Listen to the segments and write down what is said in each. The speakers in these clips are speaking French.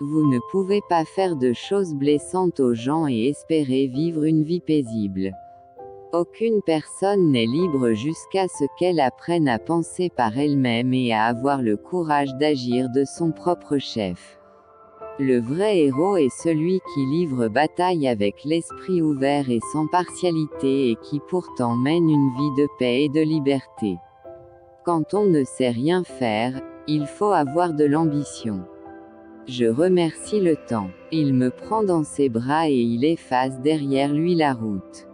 Vous ne pouvez pas faire de choses blessantes aux gens et espérer vivre une vie paisible. Aucune personne n'est libre jusqu'à ce qu'elle apprenne à penser par elle-même et à avoir le courage d'agir de son propre chef. Le vrai héros est celui qui livre bataille avec l'esprit ouvert et sans partialité et qui pourtant mène une vie de paix et de liberté. Quand on ne sait rien faire, il faut avoir de l'ambition. Je remercie le temps. Il me prend dans ses bras et il efface derrière lui la route.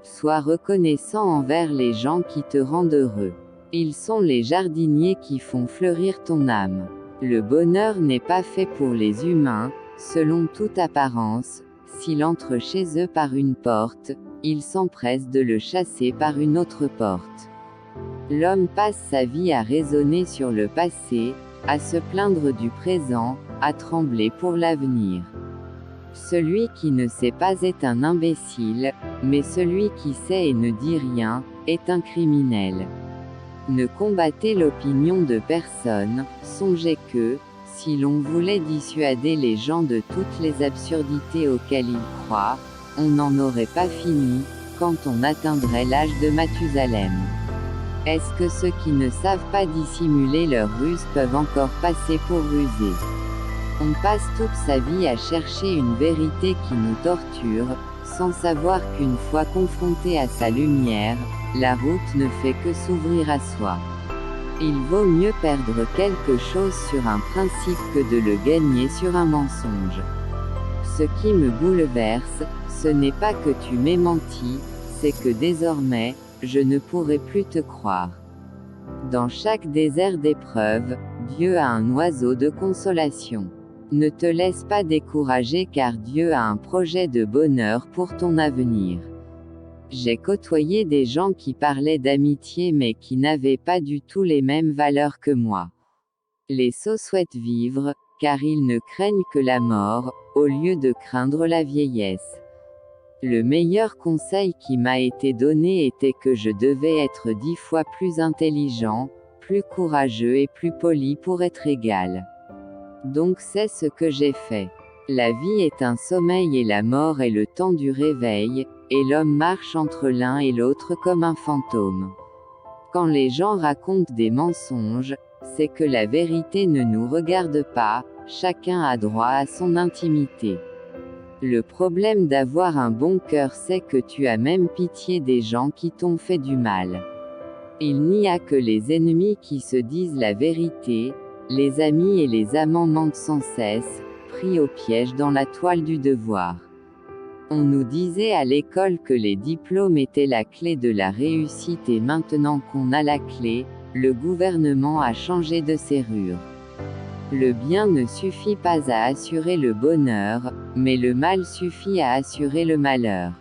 Sois reconnaissant envers les gens qui te rendent heureux. Ils sont les jardiniers qui font fleurir ton âme. Le bonheur n'est pas fait pour les humains, selon toute apparence. S'il entre chez eux par une porte, ils s'empressent de le chasser par une autre porte. L'homme passe sa vie à raisonner sur le passé, à se plaindre du présent, à trembler pour l'avenir. Celui qui ne sait pas est un imbécile, mais celui qui sait et ne dit rien, est un criminel. Ne combattez l'opinion de personne, songez que, si l'on voulait dissuader les gens de toutes les absurdités auxquelles ils croient, on n'en aurait pas fini, quand on atteindrait l'âge de Mathusalem. Est-ce que ceux qui ne savent pas dissimuler leurs ruses peuvent encore passer pour rusés? On passe toute sa vie à chercher une vérité qui nous torture, sans savoir qu'une fois confronté à sa lumière, la route ne fait que s'ouvrir à soi. Il vaut mieux perdre quelque chose sur un principe que de le gagner sur un mensonge. Ce qui me bouleverse, ce n'est pas que tu m'aies menti, c'est que désormais, je ne pourrai plus te croire. Dans chaque désert d'épreuves, Dieu a un oiseau de consolation. Ne te laisse pas décourager car Dieu a un projet de bonheur pour ton avenir. J'ai côtoyé des gens qui parlaient d'amitié mais qui n'avaient pas du tout les mêmes valeurs que moi. Les sots souhaitent vivre, car ils ne craignent que la mort, au lieu de craindre la vieillesse. Le meilleur conseil qui m'a été donné était que je devais être 10 fois plus intelligent, plus courageux et plus poli pour être égal. Donc c'est ce que j'ai fait. La vie est un sommeil et la mort est le temps du réveil, et l'homme marche entre l'un et l'autre comme un fantôme. Quand les gens racontent des mensonges, c'est que la vérité ne nous regarde pas, chacun a droit à son intimité. Le problème d'avoir un bon cœur c'est que tu as même pitié des gens qui t'ont fait du mal. Il n'y a que les ennemis qui se disent la vérité, les amis et les amants mentent sans cesse, pris au piège dans la toile du devoir. On nous disait à l'école que les diplômes étaient la clé de la réussite et maintenant qu'on a la clé, le gouvernement a changé de serrure. Le bien ne suffit pas à assurer le bonheur, mais le mal suffit à assurer le malheur.